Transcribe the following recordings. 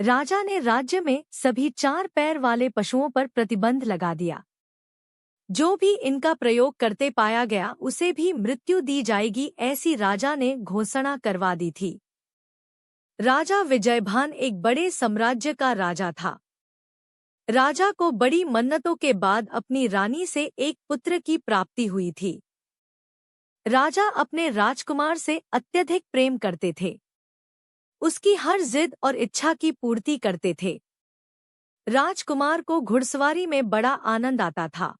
राजा ने राज्य में सभी 4 पैर वाले पशुओं पर प्रतिबंध लगा दिया। जो भी इनका प्रयोग करते पाया गया उसे भी मृत्यु दी जाएगी, ऐसी राजा ने घोषणा करवा दी थी। राजा विजयभान एक बड़े साम्राज्य का राजा था। राजा को बड़ी मन्नतों के बाद अपनी रानी से एक पुत्र की प्राप्ति हुई थी। राजा अपने राजकुमार से अत्यधिक प्रेम करते थे। उसकी हर जिद और इच्छा की पूर्ति करते थे। राजकुमार को घुड़सवारी में बड़ा आनंद आता था,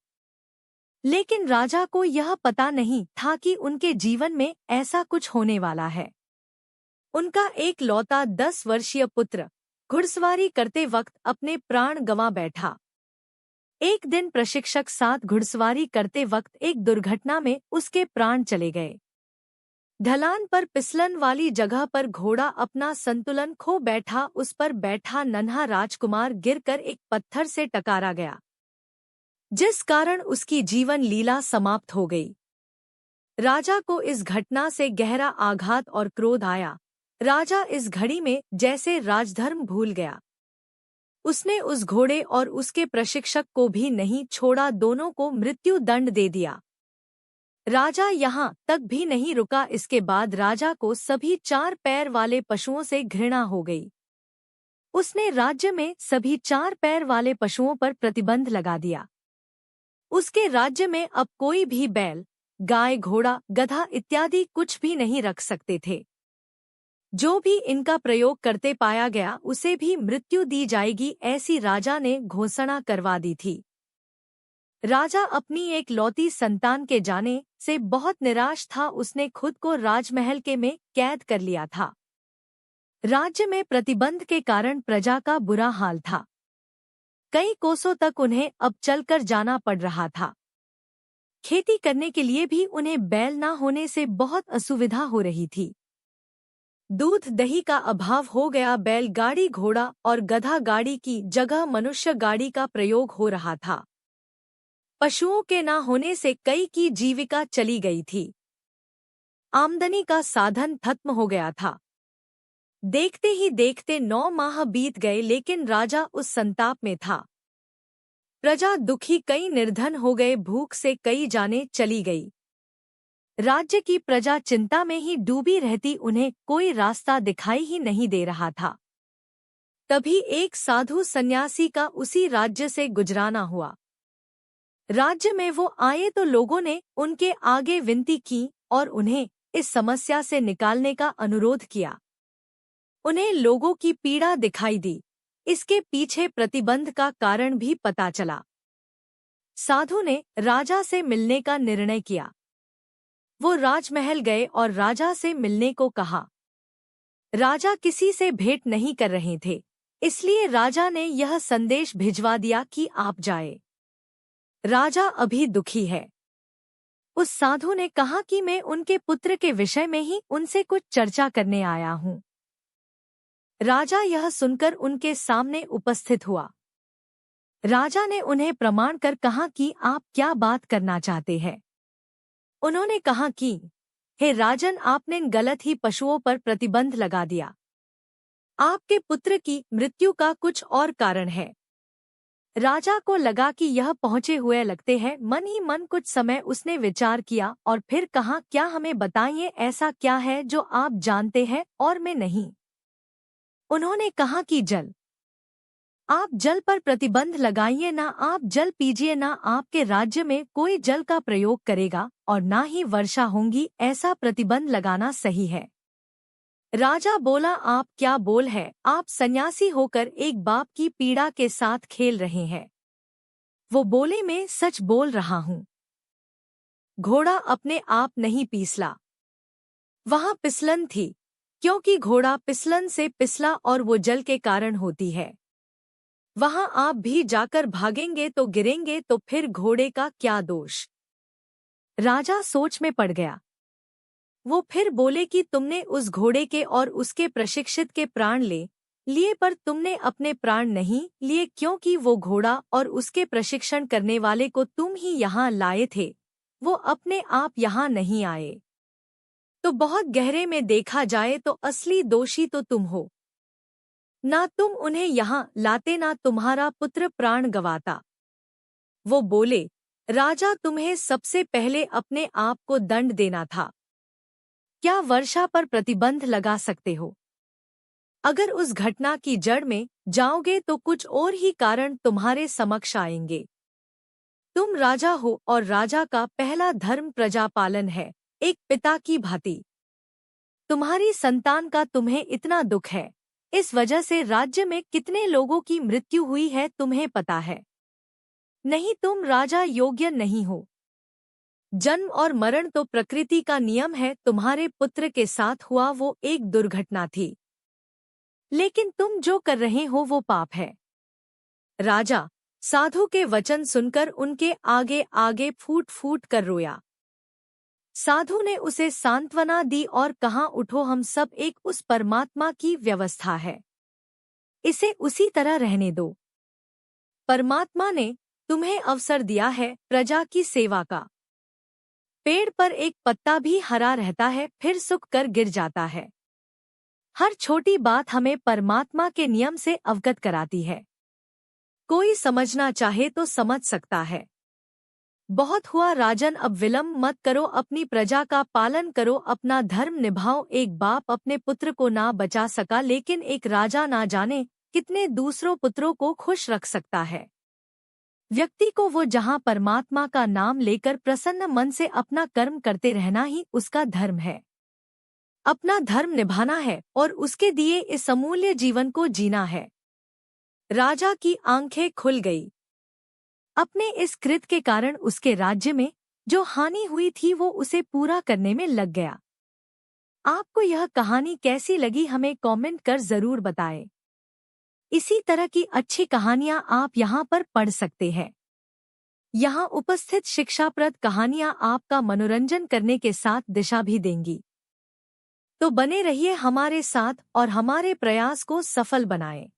लेकिन राजा को यह पता नहीं था कि उनके जीवन में ऐसा कुछ होने वाला है। उनका एक लौता 10 वर्षीय पुत्र घुड़सवारी करते वक्त अपने प्राण गंवा बैठा। एक दिन प्रशिक्षक साथ घुड़सवारी करते वक्त एक दुर्घटना में उसके प्राण चले गए। ढलान पर फिसलन वाली जगह पर घोड़ा अपना संतुलन खो बैठा। उस पर बैठा नन्हा राजकुमार गिरकर एक पत्थर से टकरा गया, जिस कारण उसकी जीवन लीला समाप्त हो गई। राजा को इस घटना से गहरा आघात और क्रोध आया। राजा इस घड़ी में जैसे राजधर्म भूल गया। उसने उस घोड़े और उसके प्रशिक्षक को भी नहीं छोड़ा, दोनों को मृत्यु दंड दे दिया। राजा यहाँ तक भी नहीं रुका, इसके बाद राजा को सभी 4 पैर वाले पशुओं से घृणा हो गई। उसने राज्य में सभी 4 पैर वाले पशुओं पर प्रतिबंध लगा दिया। उसके राज्य में अब कोई भी बैल, गाय, घोड़ा, गधा इत्यादि कुछ भी नहीं रख सकते थे। जो भी इनका प्रयोग करते पाया गया उसे भी मृत्यु दी जाएगी, ऐसी राजा ने घोषणा करवा दी थी। राजा अपनी एक लौती संतान के जाने से बहुत निराश था। उसने खुद को राजमहल के में कैद कर लिया था। राज्य में प्रतिबंध के कारण प्रजा का बुरा हाल था। कई कोसों तक उन्हें अब चलकर जाना पड़ रहा था। खेती करने के लिए भी उन्हें बैल न होने से बहुत असुविधा हो रही थी। दूध दही का अभाव हो गया। बैलगाड़ी, घोड़ा और गधा गाड़ी की जगह मनुष्य गाड़ी का प्रयोग हो रहा था। पशुओं के न होने से कई की जीविका चली गई थी। आमदनी का साधन खत्म हो गया था। देखते ही देखते 9 माह बीत गए, लेकिन राजा उस संताप में था। प्रजा दुखी, कई निर्धन हो गए, भूख से कई जानें चली गई। राज्य की प्रजा चिंता में ही डूबी रहती, उन्हें कोई रास्ता दिखाई ही नहीं दे रहा था। तभी एक साधु सन्यासी का उसी राज्य से गुजराना हुआ। राज्य में वो आए तो लोगों ने उनके आगे विनती की और उन्हें इस समस्या से निकालने का अनुरोध किया। उन्हें लोगों की पीड़ा दिखाई दी। इसके पीछे प्रतिबंध का कारण भी पता चला। साधु ने राजा से मिलने का निर्णय किया। वो राजमहल गए और राजा से मिलने को कहा। राजा किसी से भेंट नहीं कर रहे थे, इसलिए राजा ने यह संदेश भिजवा दिया कि आप जाए। राजा अभी दुखी है। उस साधु ने कहा कि मैं उनके पुत्र के विषय में ही उनसे कुछ चर्चा करने आया हूँ। राजा यह सुनकर उनके सामने उपस्थित हुआ। राजा ने उन्हें प्रमाण कर कहा कि आप क्या बात करना चाहते हैं। उन्होंने कहा कि हे राजन, आपने गलत ही पशुओं पर प्रतिबंध लगा दिया। आपके पुत्र की मृत्यु का कुछ और कारण है। राजा को लगा कि यह पहुंचे हुए लगते हैं। मन ही मन कुछ समय उसने विचार किया और फिर कहा, क्या हमें बताइए, ऐसा क्या है जो आप जानते हैं और मैं नहीं। उन्होंने कहा कि जल। आप जल पर प्रतिबंध लगाइए, ना आप जल पीजिए, ना आपके राज्य में कोई जल का प्रयोग करेगा और ना ही वर्षा होगी, ऐसा प्रतिबंध लगाना सही है। राजा बोला, आप क्या बोल है, आप सन्यासी होकर एक बाप की पीड़ा के साथ खेल रहे हैं। वो बोले, मैं सच बोल रहा हूँ। घोड़ा अपने आप नहीं पिसला, वहां फिसलन थी, क्योंकि घोड़ा फिसलन से पिसला और वो जल के कारण होती है। वहां आप भी जाकर भागेंगे तो गिरेंगे, तो फिर घोड़े का क्या दोष। राजा सोच में पड़ गया। वो फिर बोले कि तुमने उस घोड़े के और उसके प्रशिक्षित के प्राण लिए, पर तुमने अपने प्राण नहीं लिए, क्योंकि वो घोड़ा और उसके प्रशिक्षण करने वाले को तुम ही यहाँ लाए थे। वो अपने आप यहाँ नहीं आए। तो बहुत गहरे में देखा जाए तो असली दोषी तो तुम हो। ना तुम उन्हें यहाँ लाते ना तुम्हारा पुत्र प्राण गंवाता। वो बोले, राजा तुम्हें सबसे पहले अपने आप को दंड देना था। क्या वर्षा पर प्रतिबंध लगा सकते हो? अगर उस घटना की जड़ में जाओगे तो कुछ और ही कारण तुम्हारे समक्ष आएंगे। तुम राजा हो और राजा का पहला धर्म प्रजा पालन है, एक पिता की भांति। तुम्हारी संतान का तुम्हें इतना दुख है, इस वजह से राज्य में कितने लोगों की मृत्यु हुई है तुम्हें पता है। नहीं, तुम राजा योग्य नहीं हो। जन्म और मरण तो प्रकृति का नियम है, तुम्हारे पुत्र के साथ हुआ वो एक दुर्घटना थी, लेकिन तुम जो कर रहे हो वो पाप है। राजा साधु के वचन सुनकर उनके आगे आगे फूट फूट कर रोया। साधु ने उसे सांत्वना दी और कहा, उठो, हम सब एक उस परमात्मा की व्यवस्था है, इसे उसी तरह रहने दो। परमात्मा ने तुम्हें अवसर दिया है प्रजा की सेवा का। पेड़ पर एक पत्ता भी हरा रहता है, फिर सूख कर गिर जाता है। हर छोटी बात हमें परमात्मा के नियम से अवगत कराती है। कोई समझना चाहे तो समझ सकता है। बहुत हुआ राजन, अब विलंब मत करो, अपनी प्रजा का पालन करो, अपना धर्म निभाओ। एक बाप अपने पुत्र को ना बचा सका, लेकिन एक राजा ना जाने कितने दूसरों पुत्रों को खुश रख सकता है। व्यक्ति को वो जहाँ परमात्मा का नाम लेकर प्रसन्न मन से अपना कर्म करते रहना ही उसका धर्म है। अपना धर्म निभाना है और उसके दिए इस अमूल्य जीवन को जीना है। राजा की आंखें खुल गई। अपने इस कृत्य के कारण उसके राज्य में जो हानि हुई थी वो उसे पूरा करने में लग गया। आपको यह कहानी कैसी लगी हमें कमेंट कर जरूर बताएं। इसी तरह की अच्छी कहानियां आप यहाँ पर पढ़ सकते हैं। यहाँ उपस्थित शिक्षाप्रद कहानियां आपका मनोरंजन करने के साथ दिशा भी देंगी। तो बने रहिए हमारे साथ और हमारे प्रयास को सफल बनाएं।